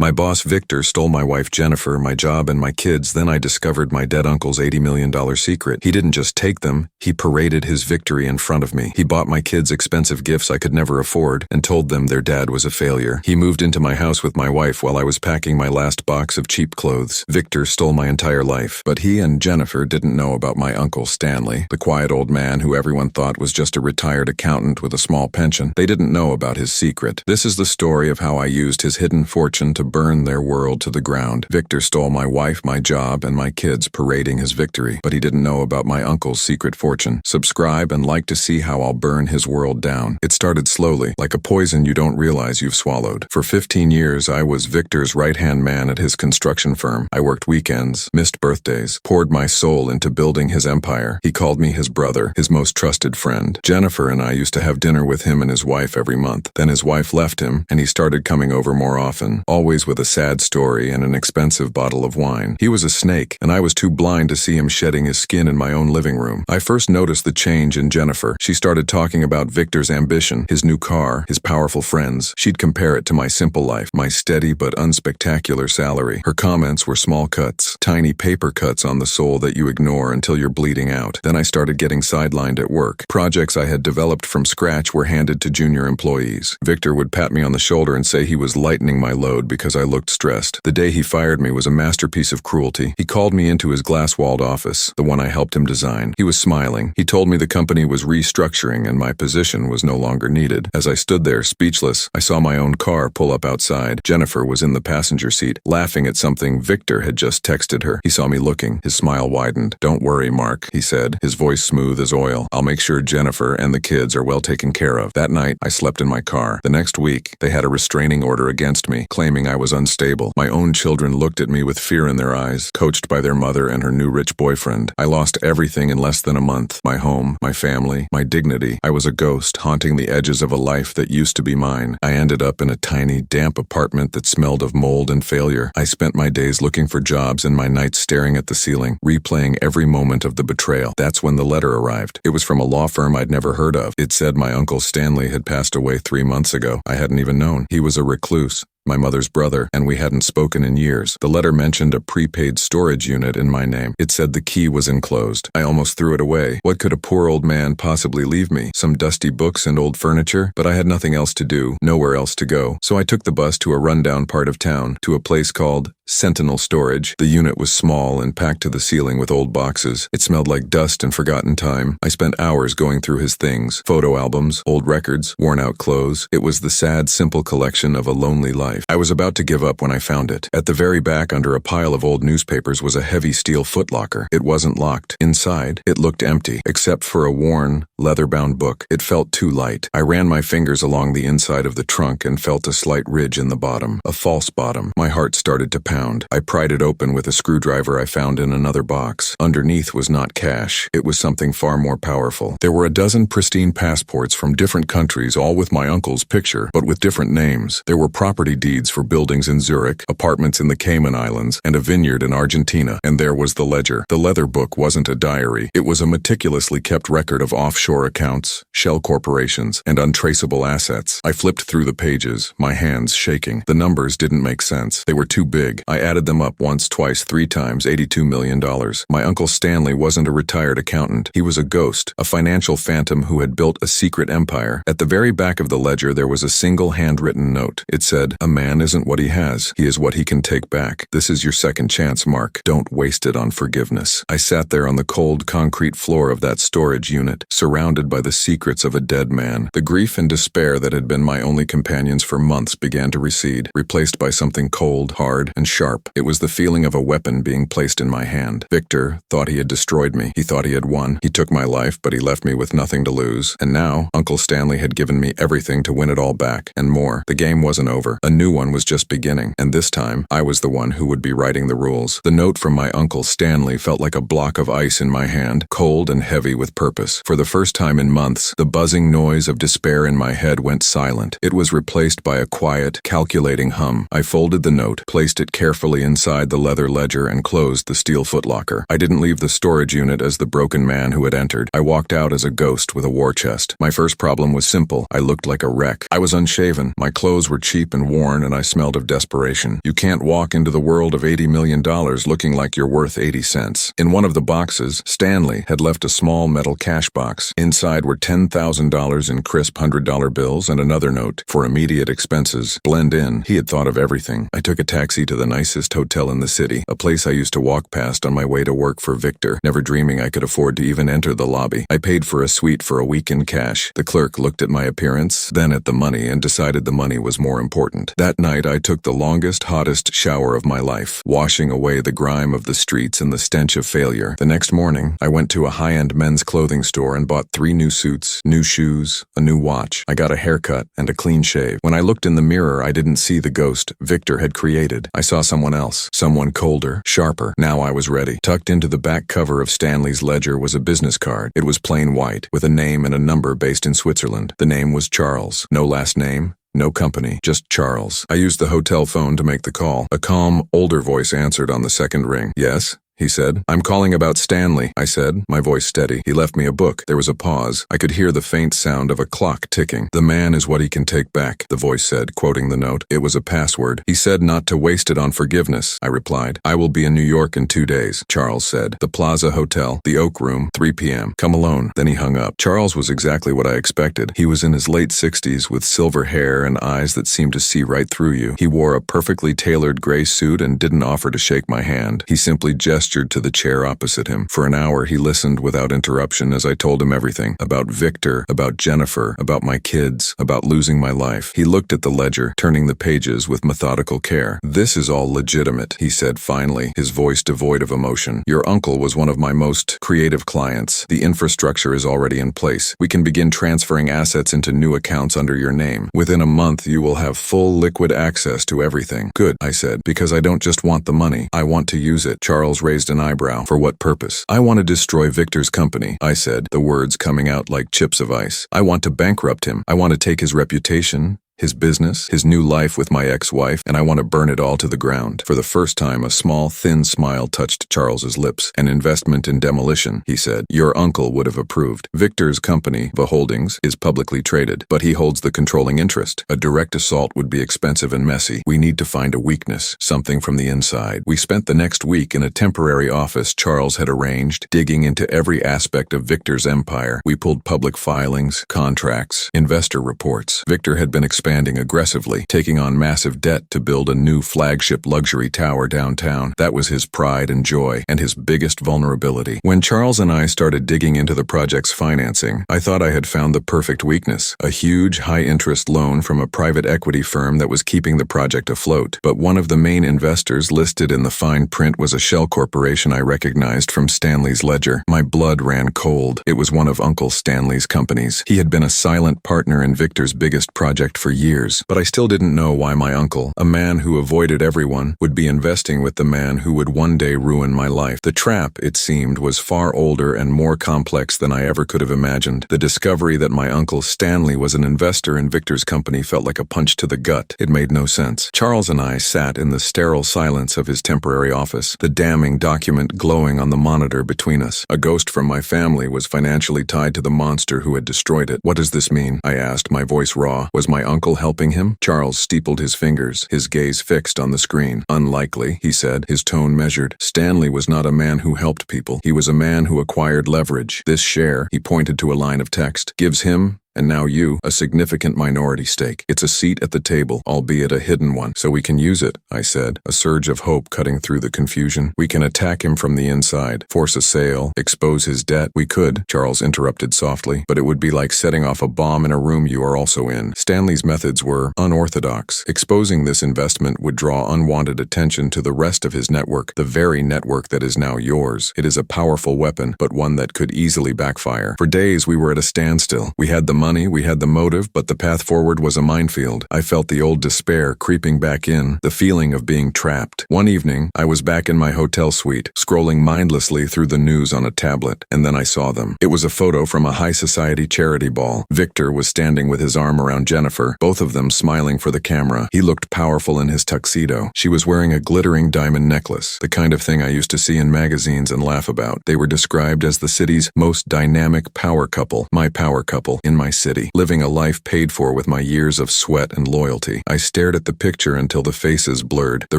My boss Victor stole my wife Jennifer, my job, and my kids. Then I discovered my dead uncle's $80 million secret. He didn't just take them, he paraded his victory in front of me. He bought my kids expensive gifts I could never afford and told them their dad was a failure. He moved into my house with my wife while I was packing my last box of cheap clothes. Victor stole my entire life, but he and Jennifer didn't know about my uncle Stanley, the quiet old man who everyone thought was just a retired accountant with a small pension. They didn't know about his secret. This is the story of how I used his hidden fortune to burn their world to the ground. Victor stole my wife, my job, and my kids, parading his victory, but he didn't know about my uncle's secret fortune. Subscribe and like to see how I'll burn his world down. It started slowly, like a poison you don't realize you've swallowed. For 15 years, I was Victor's right-hand man at his construction firm. I worked weekends, missed birthdays, poured my soul into building his empire. He called me his brother, his most trusted friend. Jennifer and I used to have dinner with him and his wife every month. Then his wife left him, and he started coming over more often, always with a sad story and an expensive bottle of wine. He was a snake, and I was too blind to see him shedding his skin in my own living room. I first noticed the change in Jennifer. She started talking about Victor's ambition, his new car, his powerful friends. She'd compare it to my simple life, my steady but unspectacular salary. Her comments were small cuts, tiny paper cuts on the soul that you ignore until you're bleeding out. Then I started getting sidelined at work. Projects I had developed from scratch were handed to junior employees. Victor would pat me on the shoulder and say he was lightening my load because I looked stressed. The day he fired me was a masterpiece of cruelty. He called me into his glass-walled office, the one I helped him design. He was smiling. He told me the company was restructuring and my position was no longer needed. As I stood there, speechless, I saw my own car pull up outside. Jennifer was in the passenger seat, laughing at something Victor had just texted her. He saw me looking. His smile widened. "Don't worry, Mark," he said, his voice smooth as oil. "I'll make sure Jennifer and the kids are well taken care of." That night, I slept in my car. The next week, they had a restraining order against me, claiming I was unstable. My own children looked at me with fear in their eyes, coached by their mother and her new rich boyfriend. I lost everything in less than a month. My home, my family, my dignity. I was a ghost, haunting the edges of a life that used to be mine. I ended up in a tiny, damp apartment that smelled of mold and failure. I spent my days looking for jobs and my nights staring at the ceiling, replaying every moment of the betrayal. That's when the letter arrived. It was from a law firm I'd never heard of. It said my uncle Stanley had passed away 3 months ago. I hadn't even known. He was a recluse, my mother's brother, and we hadn't spoken in years. The letter mentioned a prepaid storage unit in my name. It said the key was enclosed. I almost threw it away. What could a poor old man possibly leave me? Some dusty books and old furniture? But I had nothing else to do, nowhere else to go. So I took the bus to a rundown part of town, to a place called Sentinel Storage. The unit was small and packed to the ceiling with old boxes. It smelled like dust and forgotten time. I spent hours going through his things, photo albums, old records, worn-out clothes. It was the sad, simple collection of a lonely life. I was about to give up when I found it. At the very back, under a pile of old newspapers, was a heavy steel footlocker. It wasn't locked. Inside, it looked empty, except for a worn, leather-bound book. It felt too light. I ran my fingers along the inside of the trunk and felt a slight ridge in the bottom, a false bottom. My heart started to pound. I pried it open with a screwdriver I found in another box. Underneath was not cash. It was something far more powerful. There were a dozen pristine passports from different countries, all with my uncle's picture, but with different names. There were property deeds for buildings in Zurich, apartments in the Cayman Islands, and a vineyard in Argentina. And there was the ledger. The leather book wasn't a diary. It was a meticulously kept record of offshore accounts, shell corporations, and untraceable assets. I flipped through the pages, my hands shaking. The numbers didn't make sense. They were too big. I added them up once, twice, 3 times, $82 million. My uncle Stanley wasn't a retired accountant. He was a ghost, a financial phantom who had built a secret empire. At the very back of the ledger, there was a single handwritten note. It said, "A man isn't what he has. He is what he can take back. This is your second chance, Mark. Don't waste it on forgiveness." I sat there on the cold concrete floor of that storage unit, surrounded by the secrets of a dead man. The grief and despair that had been my only companions for months began to recede, replaced by something cold, hard, and sharp. It was the feeling of a weapon being placed in my hand. Victor thought he had destroyed me. He thought he had won. He took my life, but he left me with nothing to lose. And now, Uncle Stanley had given me everything to win it all back, and more. The game wasn't over. A new one was just beginning, and this time, I was the one who would be writing the rules. The note from my Uncle Stanley felt like a block of ice in my hand, cold and heavy with purpose. For the first time in months, the buzzing noise of despair in my head went silent. It was replaced by a quiet, calculating hum. I folded the note, placed it carefully inside the leather ledger, and closed the steel footlocker. I didn't leave the storage unit as the broken man who had entered. I walked out as a ghost with a war chest. My first problem was simple. I looked like a wreck. I was unshaven. My clothes were cheap and worn, worn and I smelled of desperation. You can't walk into the world of $80 million looking like you're worth 80 cents. In one of the boxes, Stanley had left a small metal cash box. Inside were $10,000 in crisp $100 bills and another note for immediate expenses. Blend in. He had thought of everything. I took a taxi to the nicest hotel in the city, a place I used to walk past on my way to work for Victor, never dreaming I could afford to even enter the lobby. I paid for a suite for a week in cash. The clerk looked at my appearance, then at the money, and decided the money was more important. That night, I took the longest, hottest shower of my life, washing away the grime of the streets and the stench of failure. The next morning, I went to a high-end men's clothing store and bought 3 new suits, new shoes, a new watch. I got a haircut and a clean shave. When I looked in the mirror, I didn't see the ghost Victor had created. I saw someone else, someone colder, sharper. Now I was ready. Tucked into the back cover of Stanley's ledger was a business card. It was plain white, with a name and a number based in Switzerland. The name was Charles. No last name. No company, just Charles. I used the hotel phone to make the call. A calm, older voice answered on the second ring. Yes? He said. I'm calling about Stanley, I said, my voice steady. He left me a book. There was a pause. I could hear the faint sound of a clock ticking. The man is what he can take back, the voice said, quoting the note. It was a password. He said not to waste it on forgiveness, I replied. I will be in New York in 2 days, Charles said. The Plaza Hotel, the Oak Room, 3 p.m. Come alone. Then he hung up. Charles was exactly what I expected. He was in his late 60s with silver hair and eyes that seemed to see right through you. He wore a perfectly tailored gray suit and didn't offer to shake my hand. He simply gestured to the chair opposite him. For an hour, he listened without interruption as I told him everything. About Victor, about Jennifer, about my kids, about losing my life. He looked at the ledger, turning the pages with methodical care. This is all legitimate, he said finally, his voice devoid of emotion. Your uncle was one of my most creative clients. The infrastructure is already in place. We can begin transferring assets into new accounts under your name. Within a month, you will have full liquid access to everything. Good, I said, because I don't just want the money. I want to use it. Charles raised an eyebrow. For what purpose? I want to destroy Victor's company, I said, the words coming out like chips of ice. I want to bankrupt him. I want to take his reputation, his business, his new life with my ex-wife, and I want to burn it all to the ground. For the first time, a small, thin smile touched Charles's lips. An investment in demolition, he said. Your uncle would have approved. Victor's company, the Holdings, is publicly traded, but he holds the controlling interest. A direct assault would be expensive and messy. We need to find a weakness, something from the inside. We spent the next week in a temporary office Charles had arranged, digging into every aspect of Victor's empire. We pulled public filings, contracts, investor reports. Victor had been expanding aggressively, taking on massive debt to build a new flagship luxury tower downtown. That was his pride and joy, and his biggest vulnerability. When Charles and I started digging into the project's financing, I thought I had found the perfect weakness, a huge, high-interest loan from a private equity firm that was keeping the project afloat. But one of the main investors listed in the fine print was a shell corporation I recognized from Stanley's ledger. My blood ran cold. It was one of Uncle Stanley's companies. He had been a silent partner in Victor's biggest project for years, but I still didn't know why my uncle, a man who avoided everyone, would be investing with the man who would one day ruin my life. The trap, it seemed, was far older and more complex than I ever could have imagined. The discovery that my uncle Stanley was an investor in Victor's company felt like a punch to the gut. It made no sense. Charles and I sat in the sterile silence of his temporary office, the damning document glowing on the monitor between us. A ghost from my family was financially tied to the monster who had destroyed it. What does this mean? I asked, my voice raw. Was my uncle helping him? Charles steepled his fingers, his gaze fixed on the screen. Unlikely, he said, his tone measured. Stanley was not a man who helped people. He was a man who acquired leverage. This share, he pointed to a line of text, gives him, and now you, a significant minority stake. It's a seat at the table, albeit a hidden one, so we can use it, I said, a surge of hope cutting through the confusion. We can attack him from the inside, force a sale, expose his debt. We could, Charles interrupted softly, but it would be like setting off a bomb in a room you are also in. Stanley's methods were unorthodox. Exposing this investment would draw unwanted attention to the rest of his network, the very network that is now yours. It is a powerful weapon, but one that could easily backfire. For days we were at a standstill. We had the money, we had the motive, but the path forward was a minefield. I felt the old despair creeping back in, the feeling of being trapped. One evening, I was back in my hotel suite, scrolling mindlessly through the news on a tablet, and then I saw them. It was a photo from a high society charity ball. Victor was standing with his arm around Jennifer, both of them smiling for the camera. He looked powerful in his tuxedo. She was wearing a glittering diamond necklace, the kind of thing I used to see in magazines and laugh about. They were described as the city's most dynamic power couple, my power couple, in my my city, living a life paid for with my years of sweat and loyalty. I stared at the picture until the faces blurred, the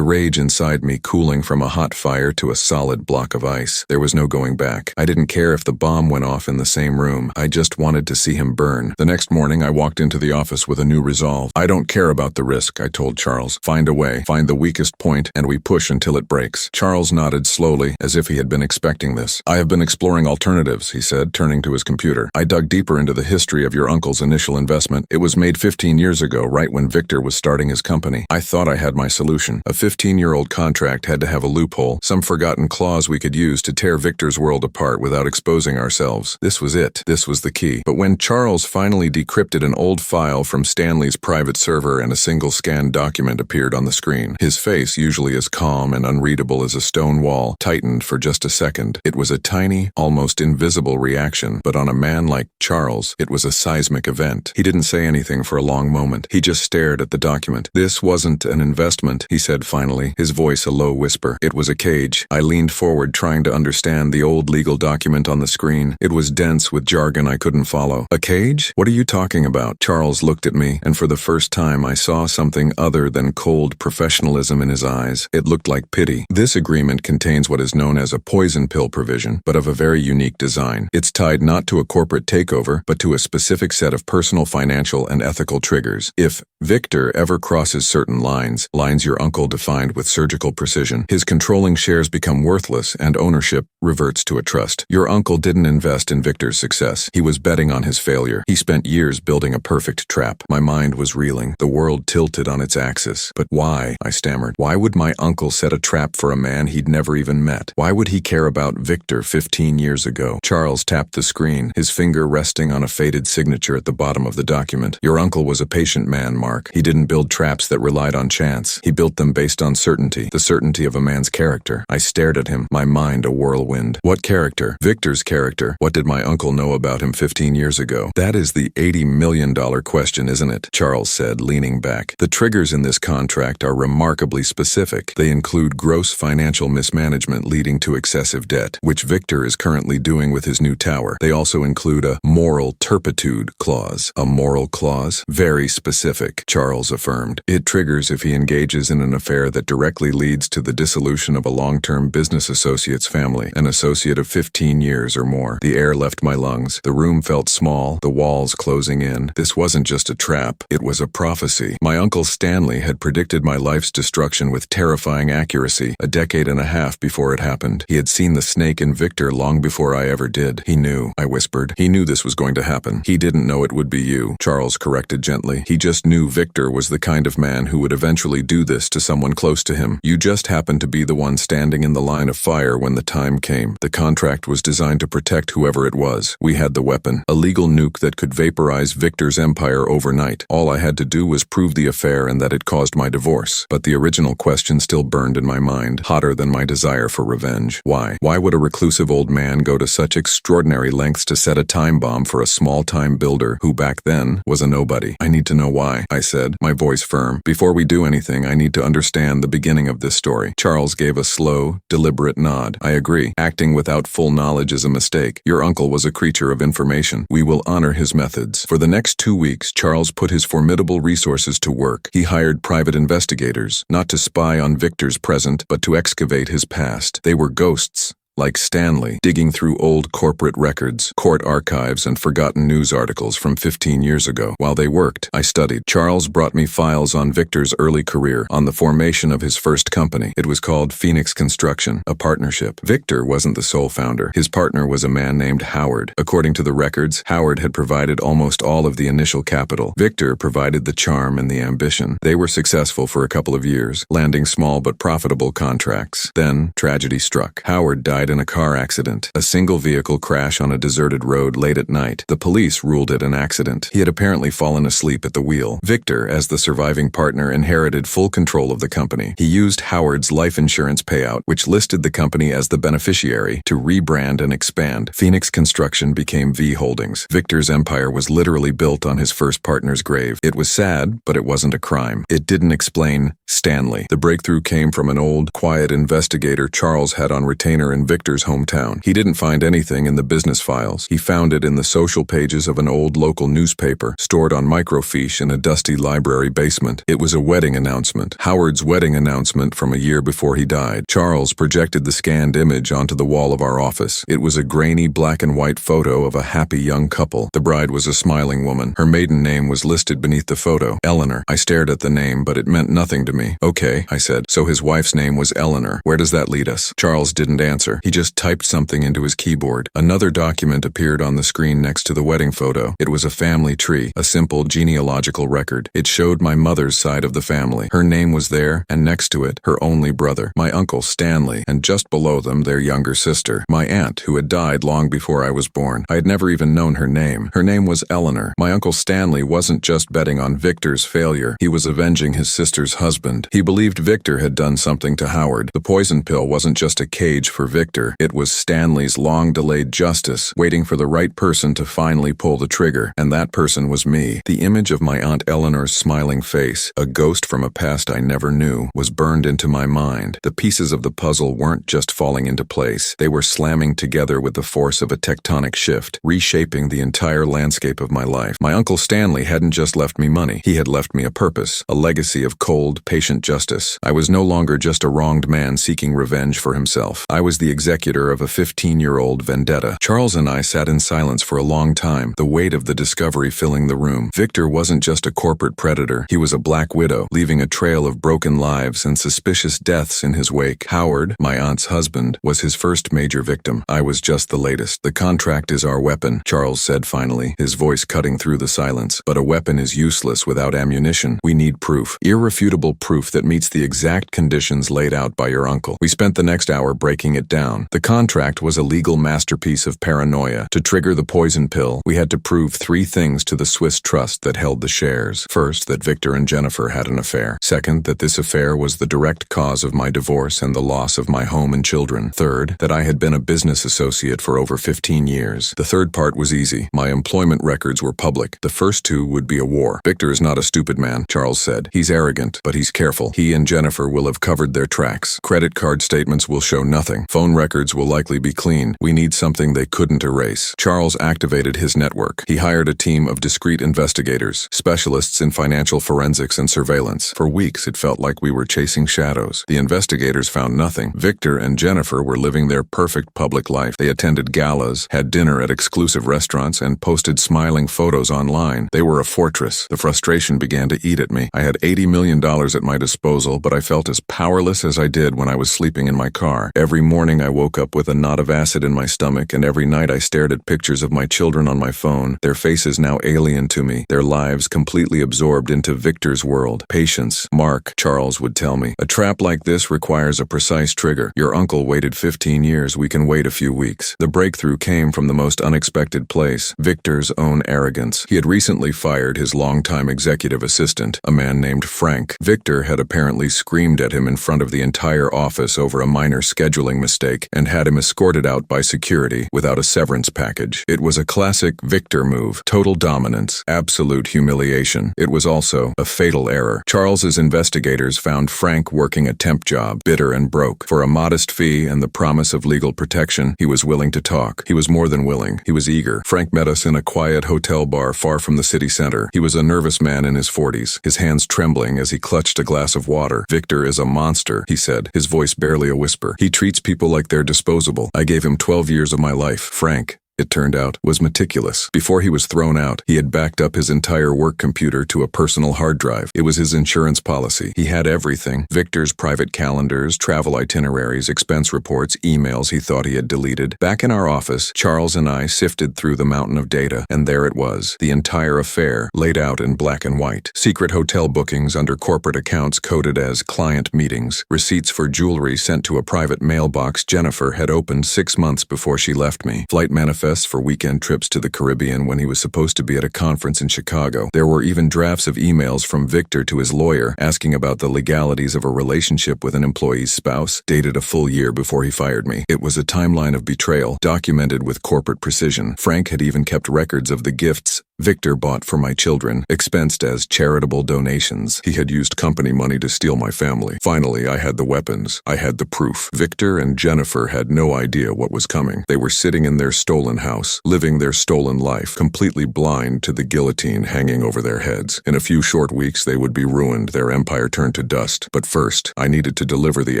rage inside me cooling from a hot fire to a solid block of ice. There was no going back. I didn't care if the bomb went off in the same room. I just wanted to see him burn. The next morning, I walked into the office with a new resolve. I don't care about the risk, I told Charles. Find a way, find the weakest point, and we push until it breaks. Charles nodded slowly, as if he had been expecting this. I have been exploring alternatives, he said, turning to his computer. I dug deeper into the history of your uncle's initial investment. It was made 15 years ago, right when Victor was starting his company. I thought I had my solution. A 15-year-old contract had to have a loophole, some forgotten clause we could use to tear Victor's world apart without exposing ourselves. This was it. This was the key. But when Charles finally decrypted an old file from Stanley's private server and a single scanned document appeared on the screen, his face, usually as calm and unreadable as a stone wall, tightened for just a second. It was a tiny, almost invisible reaction, but on a man like Charles, it was a seismic event. He didn't say anything for a long moment. He just stared at the document. This wasn't an investment, he said finally, his voice a low whisper. It was a cage. I leaned forward, trying to understand the old legal document on the screen. It was dense with jargon I couldn't follow. A cage? What are you talking about? Charles looked at me, and for the first time I saw something other than cold professionalism in his eyes. It looked like pity. This agreement contains what is known as a poison pill provision, but of a very unique design. It's tied not to a corporate takeover, but to a specific set of personal, financial, and ethical triggers. If Victor ever crosses certain lines your uncle defined with surgical precision, his controlling shares become worthless and ownership reverts to a trust. Your uncle didn't invest in Victor's success. He was betting on his failure. He spent years building a perfect trap. My mind was reeling. The world tilted on its axis. But why? I stammered. Why would my uncle set a trap for a man he'd never even met? Why would he care about Victor 15 years ago? Charles tapped the screen, his finger resting on a faded signature at the bottom of the document. Your uncle was a patient man, Mark. He didn't build traps that relied on chance. He built them based on certainty, the certainty of a man's character. I stared at him, my mind a whirlwind. What character? Victor's character. What did my uncle know about him 15 years ago? That is the $80 million question, isn't it? Charles said, leaning back. The triggers in this contract are remarkably specific. They include gross financial mismanagement leading to excessive debt, which Victor is currently doing with his new tower. They also include a moral turpitude clause. A moral clause? Very specific, Charles affirmed. It triggers if he engages in an affair that directly leads to the dissolution of a long-term business associate's family, an associate of 15 years or more. The air left my lungs. The room felt small, the walls closing in. This wasn't just a trap. It was a prophecy. My uncle Stanley had predicted my life's destruction with terrifying accuracy a decade and a half before it happened. He had seen the snake in Victor long before I ever did. He knew, I whispered. He knew this was going to happen. He didn't know it would be you, Charles corrected gently. He just knew Victor was the kind of man who would eventually do this to someone close to him. You just happened to be the one standing in the line of fire when the time came. The contract was designed to protect whoever it was. We had the weapon, a legal nuke that could vaporize Victor's empire overnight. All I had to do was prove the affair and that it caused my divorce. But the original question still burned in my mind, hotter than my desire for revenge. Why? Why would a reclusive old man go to such extraordinary lengths to set a time bomb for a small-time builder who back then was a nobody? I need to know why, I said, my voice firm. Before we do anything, I need to understand the beginning of this story. Charles gave a slow, deliberate nod. I agree. Acting without full knowledge is a mistake. Your uncle was a creature of information. We will honor his methods. For the next 2 weeks, Charles put his formidable resources to work. He hired private investigators, not to spy on Victor's present, but to excavate his past. They were ghosts, like Stanley, digging through old corporate records, court archives, and forgotten news articles from 15 years ago. While they worked, I studied. Charles brought me files on Victor's early career, on the formation of his first company. It was called Phoenix Construction, a partnership. Victor wasn't the sole founder. His partner was a man named Howard. According to the records, Howard had provided almost all of the initial capital. Victor provided the charm and the ambition. They were successful for a couple of years, landing small but profitable contracts. Then, tragedy struck. Howard died in a car accident, a single vehicle crash on a deserted road late at night. The police ruled it an accident. He had apparently fallen asleep at the wheel. Victor, as the surviving partner, inherited full control of the company. He used Howard's life insurance payout, which listed the company as the beneficiary, to rebrand and expand. Phoenix Construction became V Holdings. Victor's empire was literally built on his first partner's grave. It was sad, but it wasn't a crime. It didn't explain Stanley. The breakthrough came from an old, quiet investigator Charles had on retainer in Victor's hometown. He didn't find anything in the business files. He found it in the social pages of an old local newspaper, stored on microfiche in a dusty library basement. It was a wedding announcement. Howard's wedding announcement from a year before he died. Charles projected the scanned image onto the wall of our office. It was a grainy black and white photo of a happy young couple. The bride was a smiling woman. Her maiden name was listed beneath the photo, Eleanor. I stared at the name, but it meant nothing to me. Okay, I said. So his wife's name was Eleanor. Where does that lead us? Charles didn't answer. He just typed something into his keyboard. Another document appeared on the screen next to the wedding photo. It was a family tree, a simple genealogical record. It showed my mother's side of the family. Her name was there, and next to it, her only brother, my uncle Stanley, and just below them, their younger sister, my aunt, who had died long before I was born. I had never even known her name. Her name was Eleanor. My uncle Stanley wasn't just betting on Victor's failure. He was avenging his sister's husband. He believed Victor had done something to Howard. The poison pill wasn't just a cage for Victor. It was Stanley's long-delayed justice, waiting for the right person to finally pull the trigger. And that person was me. The image of my Aunt Eleanor's smiling face, a ghost from a past I never knew, was burned into my mind. The pieces of the puzzle weren't just falling into place. They were slamming together with the force of a tectonic shift, reshaping the entire landscape of my life. My Uncle Stanley hadn't just left me money. He had left me a purpose, a legacy of cold, patient justice. I was no longer just a wronged man seeking revenge for himself. I was the executor of a 15-year-old vendetta. Charles and I sat in silence for a long time, the weight of the discovery filling the room. Victor wasn't just a corporate predator. He was a black widow, leaving a trail of broken lives and suspicious deaths in his wake. Howard, my aunt's husband, was his first major victim. I was just the latest. The contract is our weapon, Charles said finally, his voice cutting through the silence. But a weapon is useless without ammunition. We need proof. Irrefutable proof that meets the exact conditions laid out by your uncle. We spent the next hour breaking it down. The contract was a legal masterpiece of paranoia. To trigger the poison pill, we had to prove 3 things to the Swiss trust that held the shares. First, that Victor and Jennifer had an affair. Second, that this affair was the direct cause of my divorce and the loss of my home and children. Third, that I had been a business associate for over 15 years. The third part was easy. My employment records were public. The first 2 would be a war. Victor is not a stupid man, Charles said. He's arrogant, but he's careful. He and Jennifer will have covered their tracks. Credit card statements will show nothing. Phone records will likely be clean. We need something they couldn't erase. Charles activated his network. He hired a team of discreet investigators, specialists in financial forensics and surveillance. For weeks, it felt like we were chasing shadows. The investigators found nothing. Victor and Jennifer were living their perfect public life. They attended galas, had dinner at exclusive restaurants, and posted smiling photos online. They were a fortress. The frustration began to eat at me. I had $80 million at my disposal, but I felt as powerless as I did when I was sleeping in my car. Every morning I woke up with a knot of acid in my stomach, and every night I stared at pictures of my children on my phone, their faces now alien to me, their lives completely absorbed into Victor's world. Patience, Mark, Charles would tell me. A trap like this requires a precise trigger. Your uncle waited 15 years, we can wait a few weeks. The breakthrough came from the most unexpected place, Victor's own arrogance. He had recently fired his longtime executive assistant, a man named Frank. Victor had apparently screamed at him in front of the entire office over a minor scheduling mistake and had him escorted out by security without a severance package. It was a classic Victor move, total dominance, absolute humiliation. It was also a fatal error. Charles's investigators found Frank working a temp job, bitter and broke. For a modest fee and the promise of legal protection, he was willing to talk. He was more than willing. He was eager. Frank met us in a quiet hotel bar far from the city center. He was a nervous man in his 40s, his hands trembling as he clutched a glass of water. Victor is a monster, he said, his voice barely a whisper. He treats people like they're disposable. I gave him 12 years of my life. Frank, it turned out, was meticulous. Before he was thrown out, he had backed up his entire work computer to a personal hard drive. It was his insurance policy. He had everything. Victor's private calendars, travel itineraries, expense reports, emails he thought he had deleted. Back in our office, Charles and I sifted through the mountain of data, and there it was, the entire affair, laid out in black and white. Secret hotel bookings under corporate accounts coded as client meetings. Receipts for jewelry sent to a private mailbox Jennifer had opened 6 months before she left me. Flight manifests for weekend trips to the Caribbean when he was supposed to be at a conference in Chicago. There were even drafts of emails from Victor to his lawyer asking about the legalities of a relationship with an employee's spouse, dated a full year before he fired me. It was a timeline of betrayal, documented with corporate precision. Frank had even kept records of the gifts Victor bought for my children, expensed as charitable donations. He had used company money to steal my family. Finally, I had the weapons. I had the proof. Victor and Jennifer had no idea what was coming. They were sitting in their stolen house, living their stolen life, completely blind to the guillotine hanging over their heads. In a few short weeks, they would be ruined, their empire turned to dust. But first, I needed to deliver the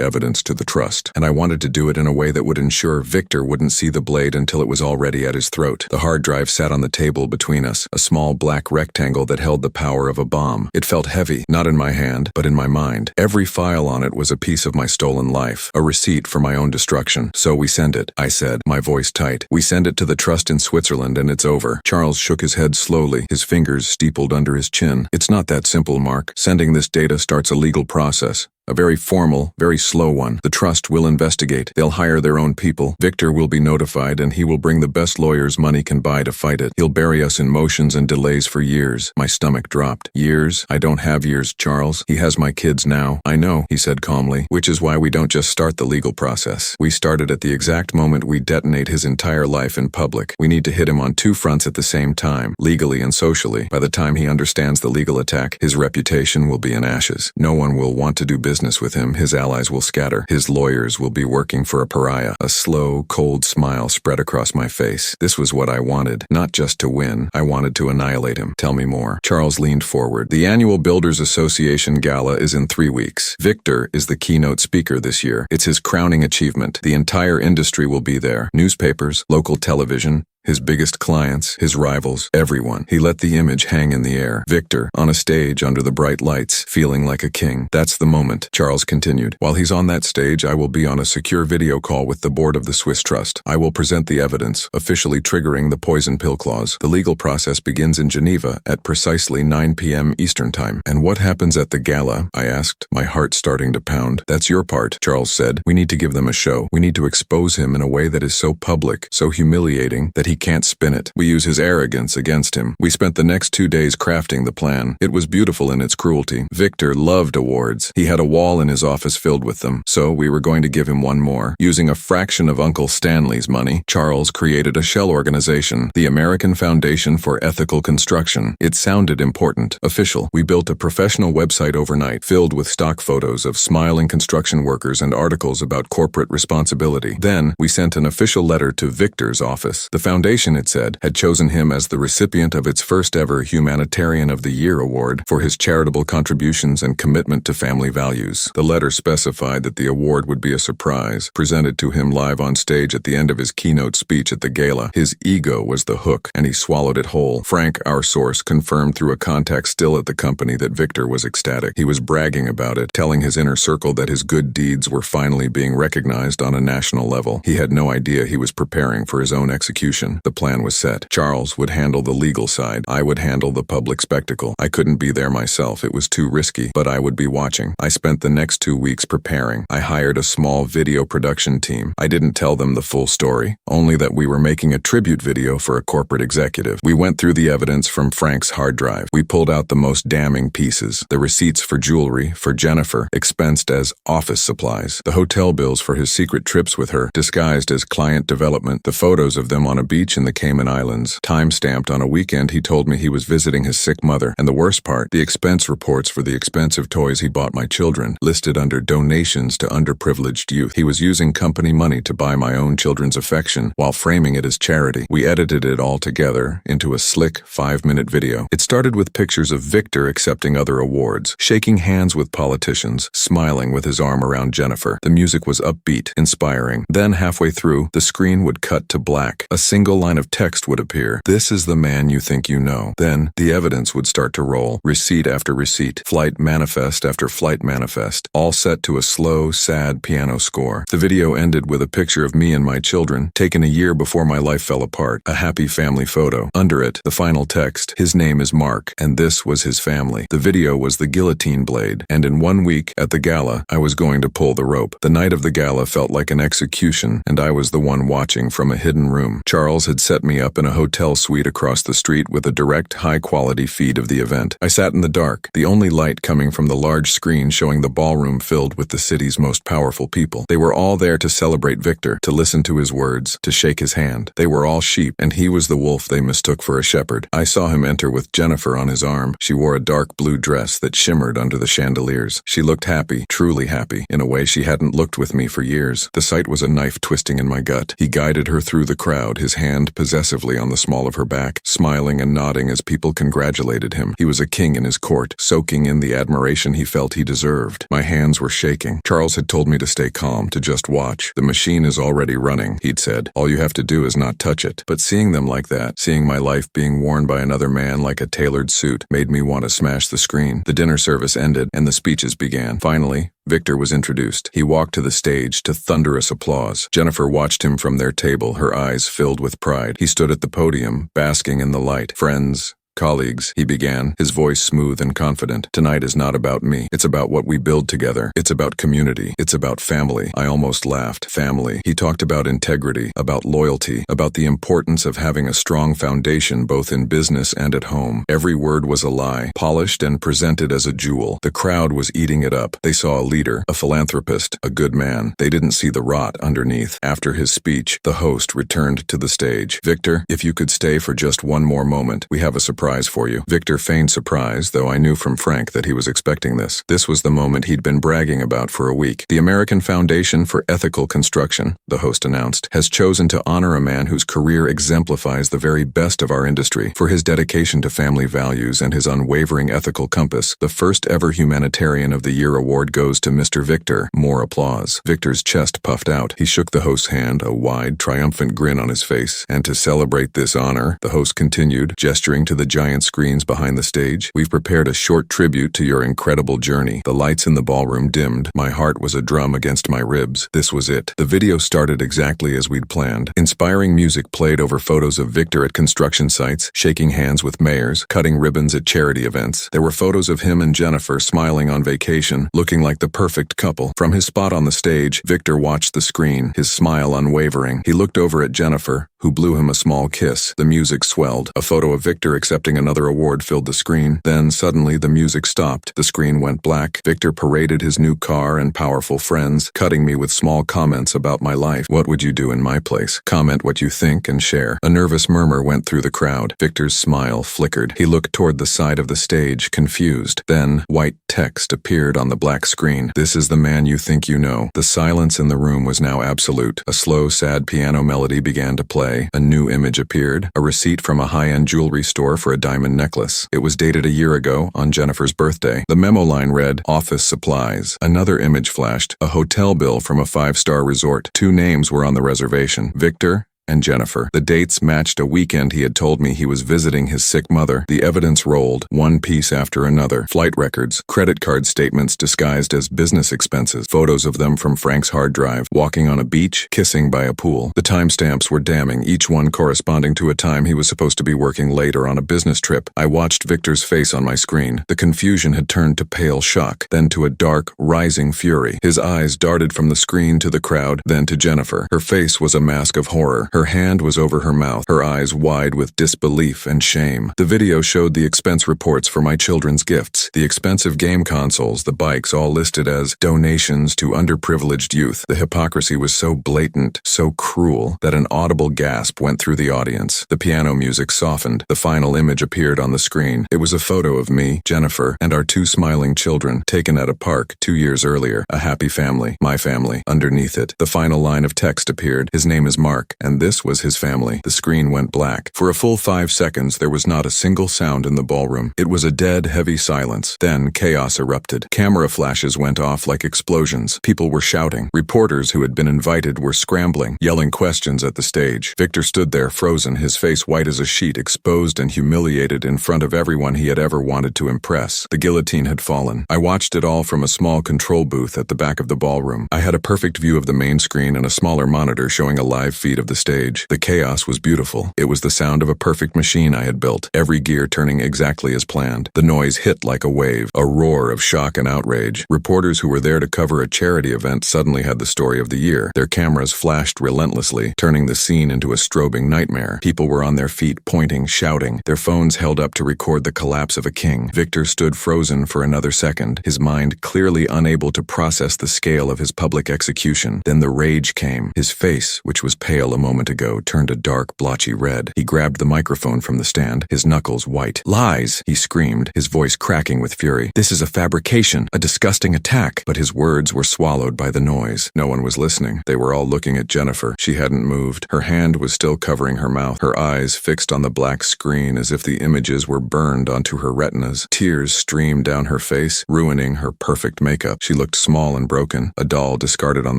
evidence to the trust, and I wanted to do it in a way that would ensure Victor wouldn't see the blade until it was already at his throat. The hard drive sat on the table between us, a small black rectangle that held the power of a bomb. It felt heavy, not in my hand, but in my mind. Every file on it was a piece of my stolen life, a receipt for my own destruction. So we send it, I said, my voice tight. We send it to the trust in Switzerland and it's over. Charles shook his head slowly, his fingers steepled under his chin. It's not that simple, Mark. Sending this data starts a legal process. A very formal, very slow one. The trust will investigate. They'll hire their own people. Victor will be notified and he will bring the best lawyers money can buy to fight it. He'll bury us in motions and delays for years. My stomach dropped. Years? I don't have years, Charles. He has my kids now. I know, he said calmly, which is why we don't just start the legal process. We start it at the exact moment we detonate his entire life in public. We need to hit him on two fronts at the same time, legally and socially. By the time he understands the legal attack, his reputation will be in ashes. No one will want to do business with him. His allies will scatter. His lawyers will be working for a pariah. A slow, cold smile spread across my face. This was what I wanted. Not just to win. I wanted to annihilate him. Tell me more. Charles leaned forward. The annual Builders Association Gala is in 3 weeks. Victor is the keynote speaker this year. It's his crowning achievement. The entire industry will be there. Newspapers, local television, his biggest clients, his rivals, everyone. He let the image hang in the air. Victor, on a stage under the bright lights, feeling like a king. That's the moment, Charles continued. While he's on that stage, I will be on a secure video call with the board of the Swiss Trust. I will present the evidence, officially triggering the poison pill clause. The legal process begins in Geneva at precisely 9 p.m. Eastern Time. And what happens at the gala? I asked, my heart starting to pound. That's your part, Charles said. We need to give them a show. We need to expose him in a way that is so public, so humiliating, that he can't spin it. We use his arrogance against him. We spent the next 2 days crafting the plan. It was beautiful in its cruelty. Victor loved awards. He had a wall in his office filled with them. So we were going to give him one more. Using a fraction of Uncle Stanley's money, Charles created a shell organization, the American Foundation for Ethical Construction. It sounded important, official. We built a professional website overnight, filled with stock photos of smiling construction workers and articles about corporate responsibility. Then, we sent an official letter to Victor's office. The foundation, it said, had chosen him as the recipient of its first ever Humanitarian of the Year award for his charitable contributions and commitment to family values. The letter specified that the award would be a surprise, presented to him live on stage at the end of his keynote speech at the gala. His ego was the hook, and he swallowed it whole. Frank, our source, confirmed through a contact still at the company that Victor was ecstatic. He was bragging about it, telling his inner circle that his good deeds were finally being recognized on a national level. He had no idea he was preparing for his own execution. The plan was set. Charles would handle the legal side. I would handle the public spectacle. I couldn't be there myself. It was too risky, but I would be watching. I spent the next 2 weeks preparing. I hired a small video production team. I didn't tell them the full story, only that we were making a tribute video for a corporate executive. We went through the evidence from Frank's hard drive. We pulled out the most damning pieces. The receipts for jewelry, for Jennifer, expensed as office supplies. The hotel bills for his secret trips with her, disguised as client development. The photos of them on a beach in the Cayman Islands, time-stamped on a weekend he told me he was visiting his sick mother. And the worst part, the expense reports for the expensive toys he bought my children, listed under donations to underprivileged youth. He was using company money to buy my own children's affection while framing it as charity. We edited it all together into a slick 5-minute video. It started with pictures of Victor accepting other awards, shaking hands with politicians, smiling with his arm around Jennifer. The music was upbeat, inspiring. Then halfway through, the screen would cut to black. A single line of text would appear. This is the man you think you know. Then, the evidence would start to roll. Receipt after receipt. Flight manifest after flight manifest. All set to a slow, sad piano score. The video ended with a picture of me and my children, taken a year before my life fell apart. A happy family photo. Under it, the final text. His name is Mark, and this was his family. The video was the guillotine blade, and in 1 week, at the gala, I was going to pull the rope. The night of the gala felt like an execution, and I was the one watching from a hidden room. Charles Charles had set me up in a hotel suite across the street with a direct, high-quality feed of the event. I sat in the dark, the only light coming from the large screen showing the ballroom filled with the city's most powerful people. They were all there to celebrate Victor, to listen to his words, to shake his hand. They were all sheep, and he was the wolf they mistook for a shepherd. I saw him enter with Jennifer on his arm. She wore a dark blue dress that shimmered under the chandeliers. She looked happy, truly happy, in a way she hadn't looked with me for years. The sight was a knife twisting in my gut. He guided her through the crowd, his hand possessively on the small of her back, smiling and nodding as people congratulated him. He was a king in his court, soaking in the admiration he felt he deserved. My hands were shaking. Charles had told me to stay calm, to just watch. The machine is already running, he'd said. All you have to do is not touch it. But seeing them like that, seeing my life being worn by another man like a tailored suit, made me want to smash the screen. The dinner service ended, and the speeches began. Finally, Victor was introduced. He walked to the stage to thunderous applause. Jennifer watched him from their table, her eyes filled with pride. He stood at the podium, basking in the light. Friends, colleagues, he began, his voice smooth and confident. Tonight is not about me. It's about what we build together. It's about community. It's about family. I almost laughed. Family. He talked about integrity, about loyalty, about the importance of having a strong foundation both in business and at home. Every word was a lie, polished and presented as a jewel. The crowd was eating it up. They saw a leader, a philanthropist, a good man. They didn't see the rot underneath. After his speech, the host returned to the stage. Victor, if you could stay for just one more moment, we have a surprise for you. Victor feigned surprise, though I knew from Frank that he was expecting this. This was the moment he'd been bragging about for a week. The American Foundation for Ethical Construction, the host announced, has chosen to honor a man whose career exemplifies the very best of our industry. For his dedication to family values and his unwavering ethical compass, the first ever Humanitarian of the Year award goes to Mr. Victor. More applause. Victor's chest puffed out. He shook the host's hand, a wide, triumphant grin on his face. And to celebrate this honor, the host continued, gesturing to the giant screens behind the stage, we've prepared a short tribute to your incredible journey. The lights in the ballroom dimmed. My heart was a drum against my ribs. This was it. The video started exactly as we'd planned. Inspiring music played over photos of Victor at construction sites, shaking hands with mayors, cutting ribbons at charity events. There were photos of him and Jennifer smiling on vacation, looking like the perfect couple. From his spot on the stage, Victor watched the screen, his smile unwavering. He looked over at Jennifer, who blew him a small kiss. The music swelled. A photo of Victor accepting another award filled the screen. Then, suddenly, the music stopped. The screen went black. Victor paraded his new car and powerful friends, cutting me with small comments about my life. What would you do in my place? Comment what you think and share. A nervous murmur went through the crowd. Victor's smile flickered. He looked toward the side of the stage, confused. Then, white text appeared on the black screen. This is the man you think you know. The silence in the room was now absolute. A slow, sad piano melody began to play. A new image appeared, a receipt from a high-end jewelry store for a diamond necklace. It was dated a year ago, on Jennifer's birthday. The memo line read, "Office supplies." Another image flashed, a hotel bill from a 5-star resort. 2 names were on the reservation, Victor and Jennifer. The dates matched a weekend he had told me he was visiting his sick mother. The evidence rolled, one piece after another. Flight records, credit card statements disguised as business expenses, photos of them from Frank's hard drive, walking on a beach, kissing by a pool. The timestamps were damning, each one corresponding to a time he was supposed to be working late or on a business trip. I watched Victor's face on my screen. The confusion had turned to pale shock, then to a dark, rising fury. His eyes darted from the screen to the crowd, then to Jennifer. Her face was a mask of horror. Her hand was over her mouth, her eyes wide with disbelief and shame. The video showed the expense reports for my children's gifts, the expensive game consoles, the bikes, all listed as donations to underprivileged youth. The hypocrisy was so blatant, so cruel, that an audible gasp went through the audience. The piano music softened. The final image appeared on the screen. It was a photo of me, Jennifer, and our 2 smiling children, taken at a park 2 years earlier. A happy family, my family. Underneath it, the final line of text appeared. His name is Mark, and this was his family. The screen went black. For a full 5 seconds, there was not a single sound in the ballroom. It was a dead, heavy silence. Then chaos erupted. Camera flashes went off like explosions. People were shouting. Reporters who had been invited were scrambling, yelling questions at the stage. Victor stood there, frozen, his face white as a sheet, exposed and humiliated in front of everyone he had ever wanted to impress. The guillotine had fallen. I watched it all from a small control booth at the back of the ballroom. I had a perfect view of the main screen and a smaller monitor showing a live feed of the stage. stage. The chaos was beautiful. It was the sound of a perfect machine I had built, every gear turning exactly as planned. The noise hit like a wave, a roar of shock and outrage. Reporters who were there to cover a charity event suddenly had the story of the year. Their cameras flashed relentlessly, turning the scene into a strobing nightmare. People were on their feet, pointing, shouting, their phones held up to record the collapse of a king. Victor stood frozen for another second, his mind clearly unable to process the scale of his public execution. Then the rage came. His face, which was pale a moment ago, turned a dark, blotchy red. He grabbed the microphone from the stand, his knuckles white. "Lies!" he screamed, his voice cracking with fury. "This is a fabrication, a disgusting attack." But his words were swallowed by the noise. No one was listening. They were all looking at Jennifer. She hadn't moved. Her hand was still covering her mouth, her eyes fixed on the black screen as if the images were burned onto her retinas. Tears streamed down her face, ruining her perfect makeup. She looked small and broken, a doll discarded on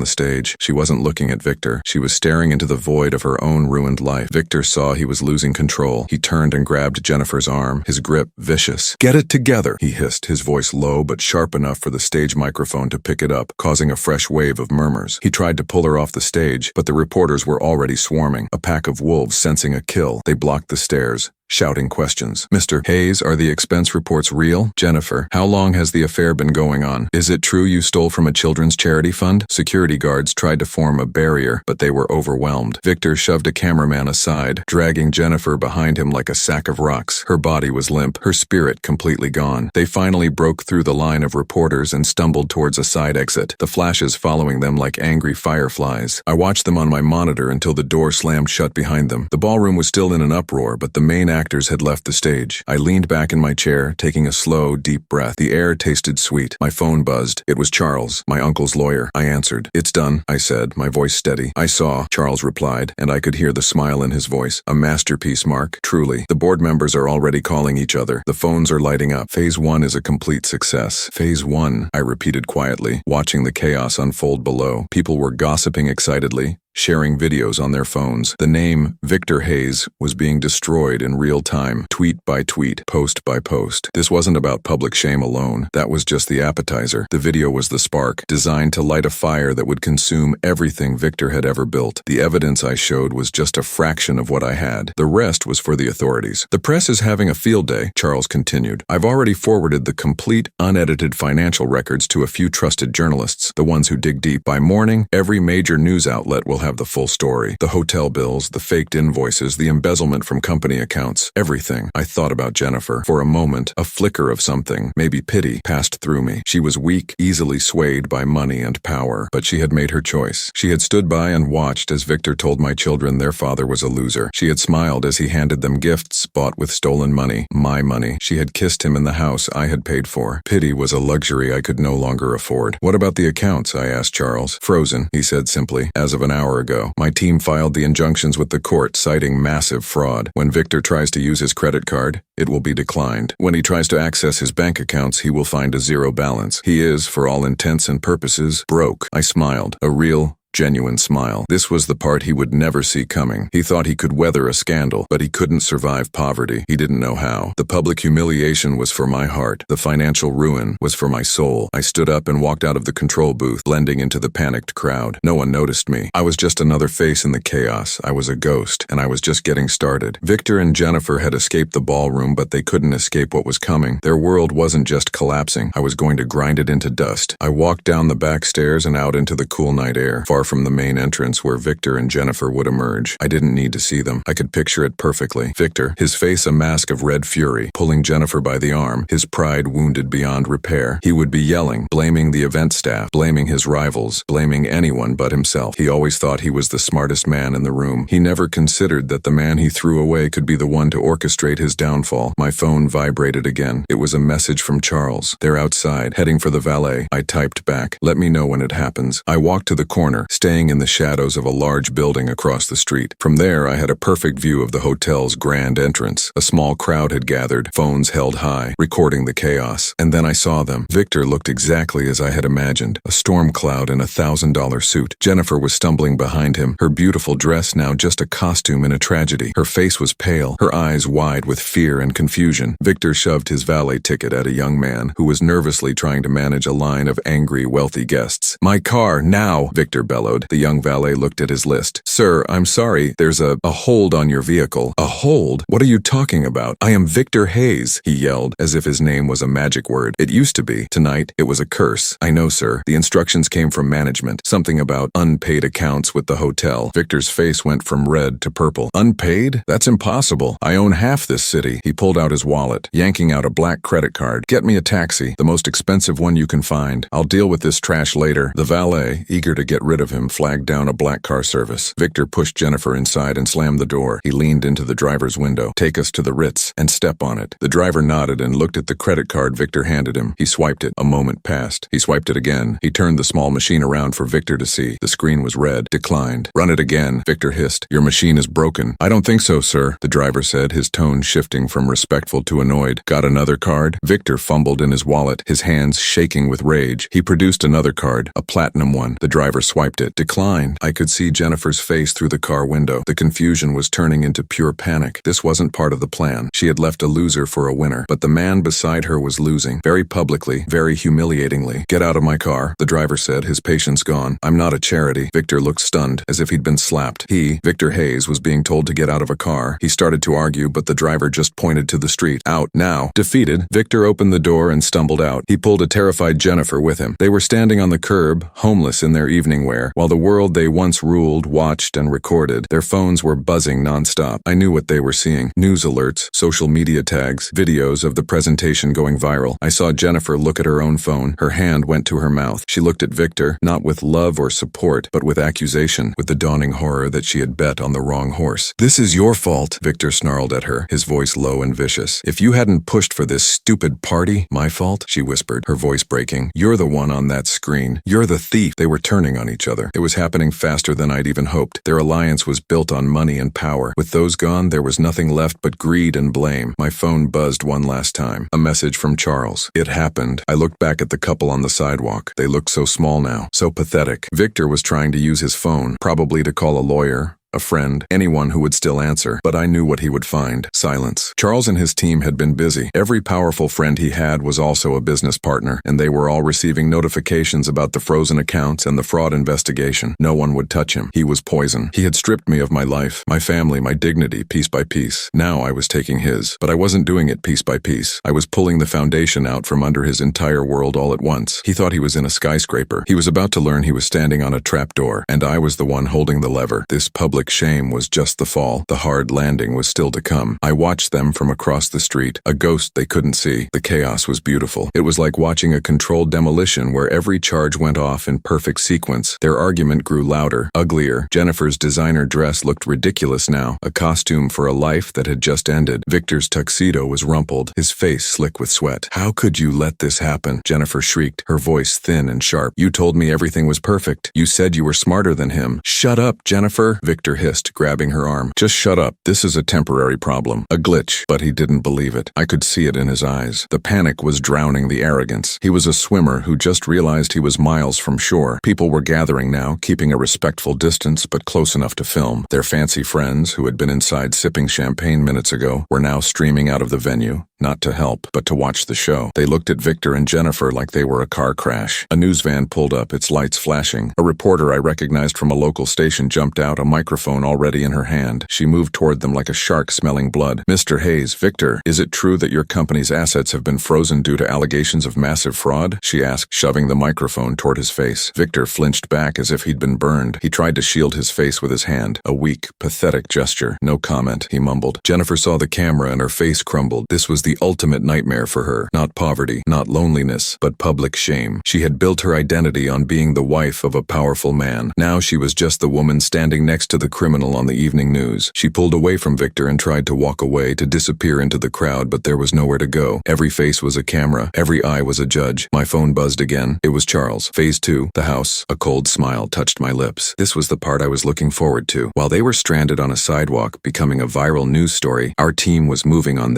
the stage. She wasn't looking at Victor. She was staring into the void of her own ruined life. Victor saw he was losing control. He turned and grabbed Jennifer's arm, his grip vicious. "Get it together," he hissed, his voice low but sharp enough for the stage microphone to pick it up, causing a fresh wave of murmurs. He tried to pull her off the stage, but the reporters were already swarming, a pack of wolves sensing a kill. They blocked the stairs, shouting questions. "Mr. Hayes, are the expense reports real? Jennifer, how long has the affair been going on? Is it true you stole from a children's charity fund?" Security guards tried to form a barrier, but they were overwhelmed. Victor shoved a cameraman aside, dragging Jennifer behind him like a sack of rocks. Her body was limp, her spirit completely gone. They finally broke through the line of reporters and stumbled towards a side exit, the flashes following them like angry fireflies. I watched them on my monitor until the door slammed shut behind them. The ballroom was still in an uproar, but the main actors had left the stage. I leaned back in my chair, taking a slow, deep breath. The air tasted sweet. My phone buzzed. It was Charles, my uncle's lawyer. I answered. "It's done," I said, my voice steady. "I saw," Charles replied, and I could hear the smile in his voice. "A masterpiece, Mark. Truly. The board members are already calling each other. The phones are lighting up. Phase 1 is a complete success." "Phase 1, I repeated quietly, watching the chaos unfold below. People were gossiping excitedly, sharing videos on their phones. The name Victor Hayes was being destroyed in real time, tweet by tweet, post by post. This wasn't about public shame alone. That was just the appetizer. The video was the spark, designed to light a fire that would consume everything Victor had ever built. The evidence I showed was just a fraction of what I had. The rest was for the authorities. "The press is having a field day," Charles continued. "I've already forwarded the complete, unedited financial records to a few trusted journalists, the ones who dig deep. By morning, every major news outlet will have the full story. The hotel bills, the faked invoices, the embezzlement from company accounts, everything." I thought about Jennifer. For a moment, a flicker of something, maybe pity, passed through me. She was weak, easily swayed by money and power, but she had made her choice. She had stood by and watched as Victor told my children their father was a loser. She had smiled as he handed them gifts bought with stolen money, my money. She had kissed him in the house I had paid for. Pity was a luxury I could no longer afford. "What about the accounts?" I asked Charles. "Frozen," he said simply, "as of an hour ago. My team filed the injunctions with the court citing massive fraud. When Victor tries to use his credit card, it will be declined. When he tries to access his bank accounts, he will find a zero balance. He is, for all intents and purposes, broke." I smiled, a real, genuine smile. This was the part he would never see coming. He thought he could weather a scandal, but he couldn't survive poverty. He didn't know how. The public humiliation was for my heart. The financial ruin was for my soul. I stood up and walked out of the control booth, blending into the panicked crowd. No one noticed me. I was just another face in the chaos. I was a ghost, and I was just getting started. Victor and Jennifer had escaped the ballroom, but they couldn't escape what was coming. Their world wasn't just collapsing. I was going to grind it into dust. I walked down the back stairs and out into the cool night air, far from the main entrance where Victor and Jennifer would emerge. I didn't need to see them. I could picture it perfectly. Victor, his face a mask of red fury, pulling Jennifer by the arm, his pride wounded beyond repair. He would be yelling, blaming the event staff, blaming his rivals, blaming anyone but himself. He always thought he was the smartest man in the room. He never considered that the man he threw away could be the one to orchestrate his downfall. My phone vibrated again. It was a message from Charles. "They're outside, heading for the valet." I typed back, "Let me know when it happens." I walked to the corner, staying in the shadows of a large building across the street. From there, I had a perfect view of the hotel's grand entrance. A small crowd had gathered, phones held high, recording the chaos. And then I saw them. Victor looked exactly as I had imagined, a storm cloud in a $1,000 suit. Jennifer was stumbling behind him, her beautiful dress now just a costume in a tragedy. Her face was pale, her eyes wide with fear and confusion. Victor shoved his valet ticket at a young man who was nervously trying to manage a line of angry, wealthy guests. "My car, now!" Victor bellowed. bellowed. The young valet looked at his list. Sir, I'm sorry, there's a hold on your vehicle. A hold? What are you talking about? I am Victor Hayes, he yelled, as if his name was a magic word. It used to be. Tonight, it was a curse. I know, sir. The instructions came from management. Something about unpaid accounts with the hotel. Victor's face went from red to purple. Unpaid? That's impossible. I own half this city. He pulled out his wallet, yanking out a black credit card. Get me a taxi, the most expensive one you can find. I'll deal with this trash later. The valet, eager to get rid of him, flagged down a black car service. Victor pushed Jennifer inside and slammed the door. He leaned into the driver's window. Take us to the Ritz and step on it. The driver nodded and looked at the credit card Victor handed him. He swiped it. A moment passed. He swiped it again. He turned the small machine around for Victor to see. The screen was red. Declined. Run it again. Victor hissed. Your machine is broken. I don't think so, sir, the driver said, his tone shifting from respectful to annoyed. Got another card? Victor fumbled in his wallet, his hands shaking with rage. He produced another card, a platinum one. The driver swiped it. Declined. I could see Jennifer's face through the car window. The confusion was turning into pure panic. This wasn't part of the plan. She had left a loser for a winner, but the man beside her was losing. Very publicly, very humiliatingly. Get out of my car, the driver said, his patience gone. I'm not a charity. Victor looked stunned, as if he'd been slapped. He, Victor Hayes, was being told to get out of a car. He started to argue, but the driver just pointed to the street. Out, now. Defeated, Victor opened the door and stumbled out. He pulled a terrified Jennifer with him. They were standing on the curb, homeless in their evening wear, while the world they once ruled watched and recorded. Their phones were buzzing nonstop. I knew what they were seeing. News alerts, social media tags, videos of the presentation going viral. I saw Jennifer look at her own phone. Her hand went to her mouth. She looked at Victor, not with love or support, but with accusation, with the dawning horror that she had bet on the wrong horse. This is your fault, Victor snarled at her, his voice low and vicious. If you hadn't pushed for this stupid party, my fault, she whispered, her voice breaking. You're the one on that screen. You're the thief. They were turning on each other. It was happening faster than I'd even hoped. Their alliance was built on money and power. With those gone, there was nothing left but greed and blame. My phone buzzed one last time. A message from Charles. It happened. I looked back at the couple on the sidewalk. They looked so small now, so pathetic. Victor was trying to use his phone, probably to call a lawyer, a friend, anyone who would still answer, but I knew what he would find. Silence. Charles and his team had been busy. Every powerful friend he had was also a business partner, and they were all receiving notifications about the frozen accounts and the fraud investigation. No one would touch him. He was poison. He had stripped me of my life, my family, my dignity, piece by piece. Now I was taking his, but I wasn't doing it piece by piece. I was pulling the foundation out from under his entire world all at once. He thought he was in a skyscraper. He was about to learn he was standing on a trapdoor, and I was the one holding the lever. This public shame was just the fall. The hard landing was still to come. I watched them from across the street, a ghost they couldn't see. The chaos was beautiful. It was like watching a controlled demolition where every charge went off in perfect sequence. Their argument grew louder, uglier. Jennifer's designer dress looked ridiculous now, a costume for a life that had just ended. Victor's tuxedo was rumpled, his face slick with sweat. How could you let this happen? Jennifer shrieked, her voice thin and sharp. You told me everything was perfect. You said you were smarter than him. Shut up, Jennifer, Victor hissed, grabbing her arm. Just shut up. This is a temporary problem. A glitch. But he didn't believe it. I could see it in his eyes. The panic was drowning the arrogance. He was a swimmer who just realized he was miles from shore. People were gathering now, keeping a respectful distance but close enough to film. Their fancy friends, who had been inside sipping champagne minutes ago, were now streaming out of the venue, not to help, but to watch the show. They looked at Victor and Jennifer like they were a car crash. A news van pulled up, its lights flashing. A reporter I recognized from a local station jumped out, a microphone already in her hand. She moved toward them like a shark smelling blood. Mr. Hayes, Victor, is it true that your company's assets have been frozen due to allegations of massive fraud? She asked, shoving the microphone toward his face. Victor flinched back as if he'd been burned. He tried to shield his face with his hand. A weak, pathetic gesture. No comment, he mumbled. Jennifer saw the camera and her face crumbled. This was the ultimate nightmare for her. Not poverty, not loneliness, but public shame. She had built her identity on being the wife of a powerful man. Now she was just the woman standing next to the criminal on the evening news. She pulled away from Victor and tried to walk away, to disappear into the crowd, but there was nowhere to go. Every face was a camera. Every eye was a judge. My phone buzzed again. It was Charles. Phase 2, the house. A cold smile touched my lips. This was the part I was looking forward to. While they were stranded on a sidewalk, becoming a viral news story, our team was moving on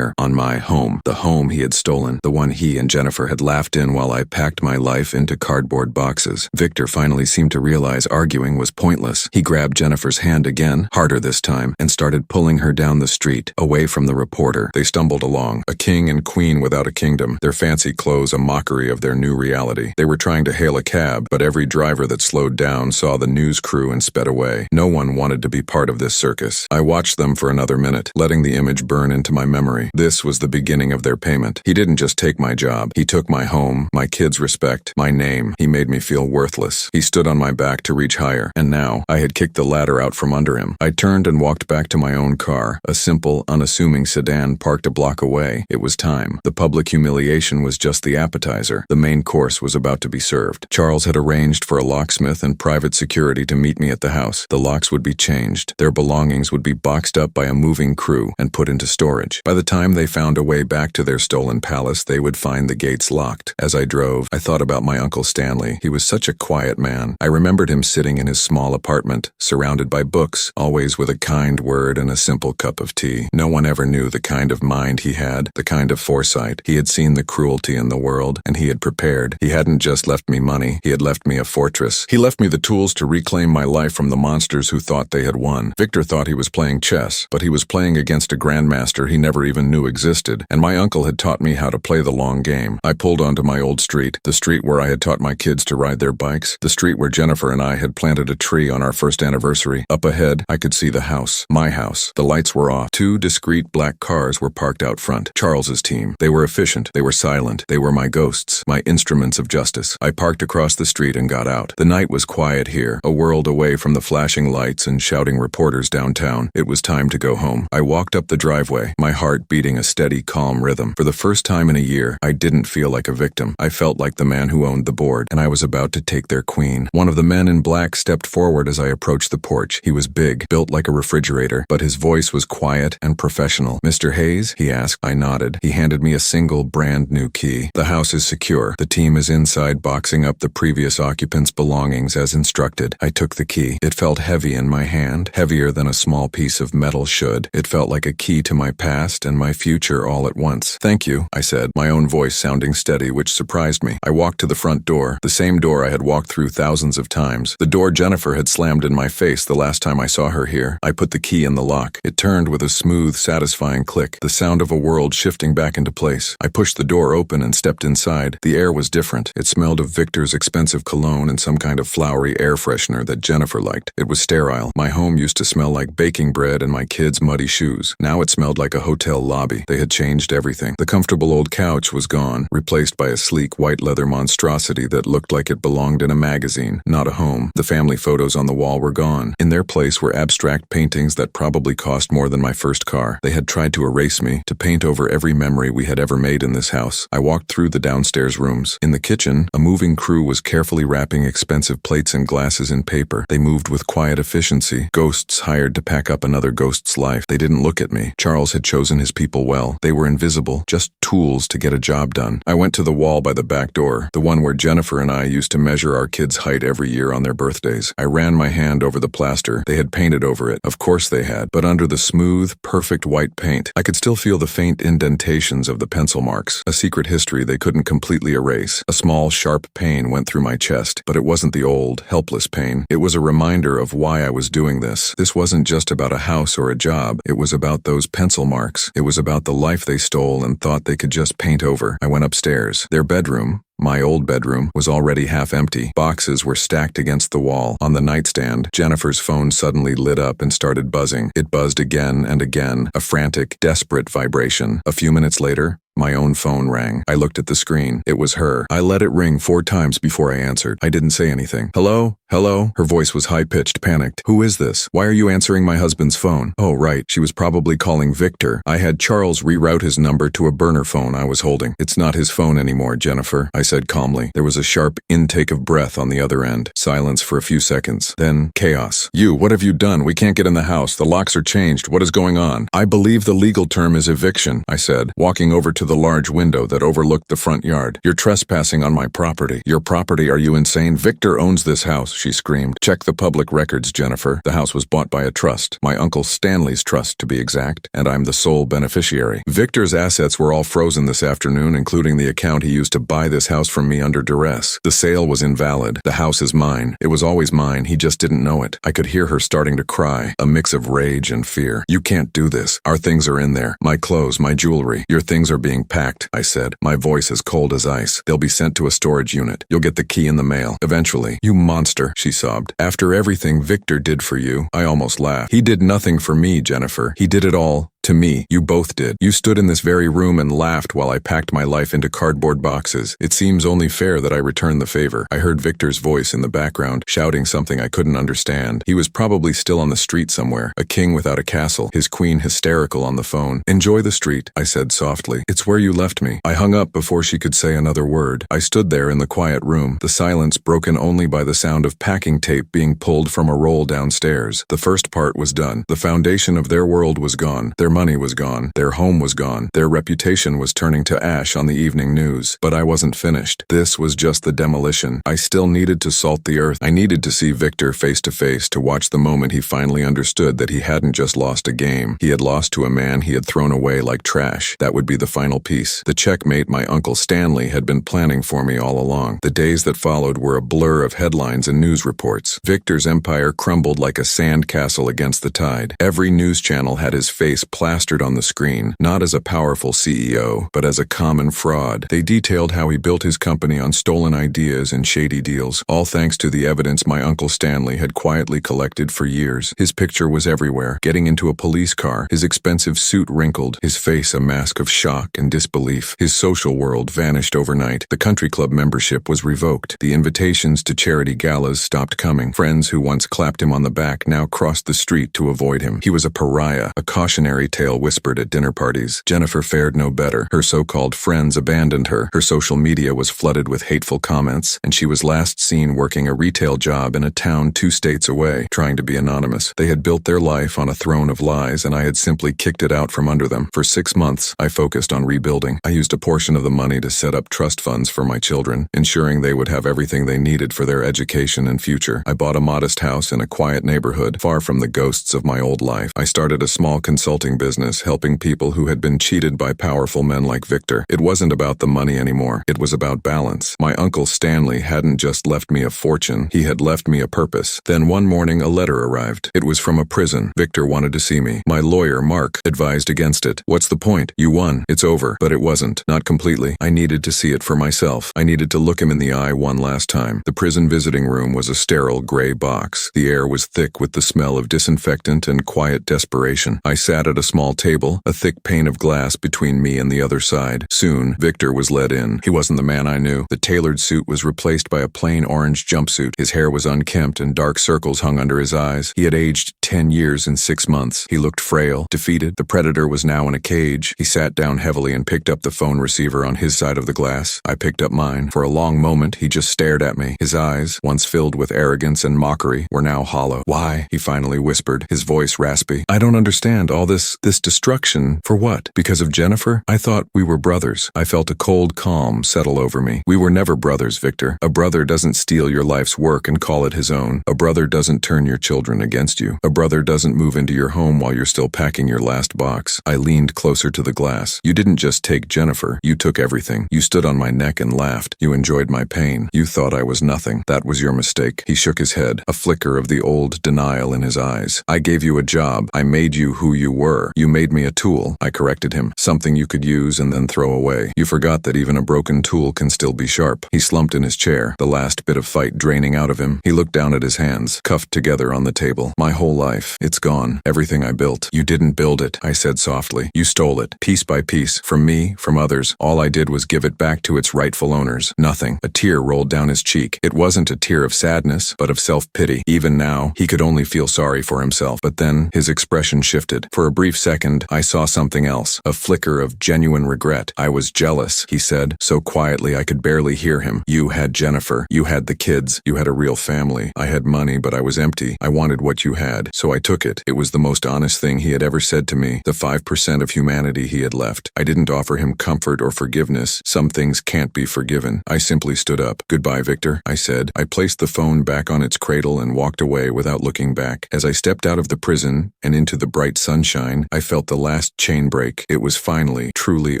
my home. The home he had stolen. The one he and Jennifer had laughed in while I packed my life into cardboard boxes. Victor finally seemed to realize arguing was pointless. He grabbed Jennifer's hand again, harder this time, and started pulling her down the street, away from the reporter. They stumbled along, a king and queen without a kingdom, their fancy clothes a mockery of their new reality. They were trying to hail a cab, but every driver that slowed down saw the news crew and sped away. No one wanted to be part of this circus. I watched them for another minute, letting the image burn into my memory. This was the beginning of their payment. He didn't just take my job. He took my home, my kids' respect, my name. He made me feel worthless. He stood on my back to reach higher, and now I had kicked the ladder out from under him. I turned and walked back to my own car, a simple, unassuming sedan parked a block away. It was time. The public humiliation was just the appetizer. The main course was about to be served. Charles had arranged for a locksmith and private security to meet me at the house. The locks would be changed. Their belongings would be boxed up by a moving crew and put into storage. By the time they found a way back to their stolen palace, they would find the gates locked. As I drove, I thought about my Uncle Stanley. He was such a quiet man. I remembered him sitting in his small apartment, surrounded by books, always with a kind word and a simple cup of tea. No one ever knew the kind of mind he had, the kind of foresight. He had seen the cruelty in the world, and he had prepared. He hadn't just left me money, he had left me a fortress. He left me the tools to reclaim my life from the monsters who thought they had won. Victor thought he was playing chess, but he was playing against a grandmaster he never even knew existed, and my uncle had taught me how to play the long game. I pulled onto my old street, the street where I had taught my kids to ride their bikes, the street where Jennifer and I had planted a tree on our first anniversary. Up ahead, I could see the house, my house. The lights were off. Two discreet black cars were parked out front. Charles's team. They were efficient. They were silent. They were my ghosts, my instruments of justice. I parked across the street and got out. The night was quiet here, a world away from the flashing lights and shouting reporters downtown. It was time to go home. I walked up the driveway, my heart beating a steady, calm rhythm. For the first time in a year, I didn't feel like a victim. I felt like the man who owned the board, and I was about to take their queen. One of the men in black stepped forward as I approached the porch. He was big, built like a refrigerator, but his voice was quiet and professional. "Mr. Hayes?" he asked. I nodded. He handed me a single, brand new key. "The house is secure. The team is inside boxing up the previous occupants' belongings as instructed." I took the key. It felt heavy in my hand, heavier than a small piece of metal should. It felt like a key to my past and my future all at once. "Thank you," I said, my own voice sounding steady, which surprised me. I walked to the front door, the same door I had walked through thousands of times, the door Jennifer had slammed in my face the last time I saw her here. I put the key in the lock. It turned with a smooth, satisfying click, the sound of a world shifting back into place. I pushed the door open and stepped inside. The air was different. It smelled of Victor's expensive cologne and some kind of flowery air freshener that Jennifer liked. It was sterile. My home used to smell like baking bread and my kids' muddy shoes. Now it smelled like a hotel lobby. They had changed everything. The comfortable old couch was gone, replaced by a sleek white leather monstrosity that looked like it belonged in a magazine, not a home. The family photos on the wall were gone. In their place were abstract paintings that probably cost more than my first car. They had tried to erase me, to paint over every memory we had ever made in this house. I walked through the downstairs rooms. In the kitchen, a moving crew was carefully wrapping expensive plates and glasses in paper. They moved with quiet efficiency, ghosts hired to pack up another ghost's life. They didn't look at me. Charles had chosen his people well. They were invisible, just tools to get a job done. I went to the wall by the back door, the one where Jennifer and I used to measure our kids' height every year on their birthdays. I ran my hand over the plaster. They had painted over it. Of course they had. But under the smooth, perfect white paint, I could still feel the faint indentations of the pencil marks, a secret history they couldn't completely erase. A small, sharp pain went through my chest, but it wasn't the old, helpless pain. It was a reminder of why I was doing this. This wasn't just about a house or a job. It was about those pencil marks. It was about the life they stole and thought they could just paint over. I went upstairs. Their bedroom, my old bedroom, was already half empty. Boxes were stacked against the wall. On the nightstand, Jennifer's phone suddenly lit up and started buzzing. It buzzed again and again, a frantic, desperate vibration. A few minutes later, my own phone rang. I looked at the screen. It was her. I let it ring 4 times before I answered. I didn't say anything. "Hello? Hello?" Her voice was high-pitched, panicked. "Who is this? Why are you answering my husband's phone?" Oh, right. She was probably calling Victor. I had Charles reroute his number to a burner phone I was holding. "It's not his phone anymore, Jennifer," I said calmly. There was a sharp intake of breath on the other end. Silence for a few seconds. Then chaos. "You, what have you done? We can't get in the house. The locks are changed. What is going on?" "I believe the legal term is eviction," I said, walking over to to the large window that overlooked the front yard. "You're trespassing on my property." "Your property? Are you insane? Victor owns this house," she screamed. "Check the public records, Jennifer. The house was bought by a trust, my uncle Stanley's trust to be exact, and I'm the sole beneficiary. Victor's assets were all frozen this afternoon, including the account he used to buy this house from me under duress. The sale was invalid. The house is mine. It was always mine. He just didn't know it." I could hear her starting to cry, a mix of rage and fear. "You can't do this. Our things are in there. My clothes, my jewelry. Your things are being packed," I said, my voice as cold as ice. "They'll be sent to a storage unit. You'll get the key in the mail. Eventually." "You monster," she sobbed. "After everything Victor did for you." I almost laughed. "He did nothing for me, Jennifer. He did it all to me. You both did. You stood in this very room and laughed while I packed my life into cardboard boxes. It seems only fair that I return the favor." I heard Victor's voice in the background, shouting something I couldn't understand. He was probably still on the street somewhere, a king without a castle, his queen hysterical on the phone. "Enjoy the street," I said softly. "It's where you left me." I hung up before she could say another word. I stood there in the quiet room, the silence broken only by the sound of packing tape being pulled from a roll downstairs. The first part was done. The foundation of their world was gone. Their money was gone. Their home was gone. Their reputation was turning to ash on the evening news. But I wasn't finished. This was just the demolition. I still needed to salt the earth. I needed to see Victor face to face, to watch the moment he finally understood that he hadn't just lost a game. He had lost to a man he had thrown away like trash. That would be the final piece. The checkmate my uncle Stanley had been planning for me all along. The days that followed were a blur of headlines and news reports. Victor's empire crumbled like a sand castle against the tide. Every news channel had his face plastered on the screen, not as a powerful CEO, but as a common fraud. They detailed how he built his company on stolen ideas and shady deals, all thanks to the evidence my uncle Stanley had quietly collected for years. His picture was everywhere, getting into a police car, his expensive suit wrinkled, his face a mask of shock and disbelief. His social world vanished overnight. The country club membership was revoked. The invitations to charity galas stopped coming. Friends who once clapped him on the back now crossed the street to avoid him. He was a pariah, a cautionary tale whispered at dinner parties. Jennifer fared no better. Her so-called friends abandoned her. Her social media was flooded with hateful comments, and she was last seen working a retail job in a town 2 states away, trying to be anonymous. They had built their life on a throne of lies, and I had simply kicked it out from under them. For 6 months, I focused on rebuilding. I used a portion of the money to set up trust funds for my children, ensuring they would have everything they needed for their education and future. I bought a modest house in a quiet neighborhood, far from the ghosts of my old life. I started a small consulting business, helping people who had been cheated by powerful men like Victor. It wasn't about the money anymore. It was about balance. My uncle Stanley hadn't just left me a fortune. He had left me a purpose. Then one morning a letter arrived. It was from a prison. Victor wanted to see me. My lawyer, Mark, advised against it. "What's the point? You won. It's over." But it wasn't. Not completely. I needed to see it for myself. I needed to look him in the eye one last time. The prison visiting room was a sterile gray box. The air was thick with the smell of disinfectant and quiet desperation. I sat at a small table, a thick pane of glass between me and the other side. Soon, Victor was led in. He wasn't the man I knew. The tailored suit was replaced by a plain orange jumpsuit. His hair was unkempt and dark circles hung under his eyes. He had aged 10 years in 6 months. He looked frail, defeated. The predator was now in a cage. He sat down heavily and picked up the phone receiver on his side of the glass. I picked up mine. For a long moment, he just stared at me. His eyes, once filled with arrogance and mockery, were now hollow. "Why?" he finally whispered, his voice raspy. "I don't understand all this destruction. For what? Because of Jennifer? I thought we were brothers." I felt a cold calm settle over me. "We were never brothers, Victor. A brother doesn't steal your life's work and call it his own. A brother doesn't turn your children against you. A brother doesn't move into your home while you're still packing your last box." I leaned closer to the glass. "You didn't just take Jennifer. You took everything. You stood on my neck and laughed. You enjoyed my pain. You thought I was nothing. That was your mistake." He shook his head, a flicker of the old denial in his eyes. "I gave you a job. I made you who you were. You made me a tool." I corrected him. "Something you could use and then throw away. You forgot that even a broken tool can still be sharp." He slumped in his chair, the last bit of fight draining out of him. He looked down at his hands, cuffed together on the table. "My whole life. It's gone. Everything I built." "You didn't build it," I said softly. "You stole it, piece by piece, from me, from others. All I did was give it back to its rightful owners. Nothing." A tear rolled down his cheek. It wasn't a tear of sadness, but of self-pity. Even now, he could only feel sorry for himself. But then, his expression shifted. For a brief brief second, I saw something else, a flicker of genuine regret. I was jealous, he said, so quietly I could barely hear him. You had Jennifer. You had the kids. You had a real family. I had money, but I was empty. I wanted what you had, so I took it. It was the most honest thing he had ever said to me, the 5% of humanity he had left. I didn't offer him comfort or forgiveness. Some things can't be forgiven. I simply stood up. Goodbye, Victor, I said. I placed the phone back on its cradle and walked away without looking back. As I stepped out of the prison and into the bright sunshine, I felt the last chain break. It was finally, truly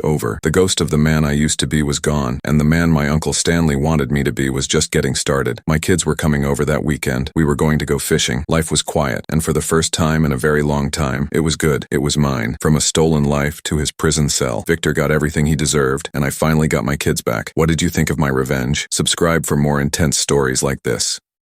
over. The ghost of the man I used to be was gone, and the man my Uncle Stanley wanted me to be was just getting started. My kids were coming over that weekend. We were going to go fishing. Life was quiet, and for the first time in a very long time, it was good. It was mine. From a stolen life to his prison cell, Victor got everything he deserved, and I finally got my kids back. What did you think of my revenge? Subscribe for more intense stories like this.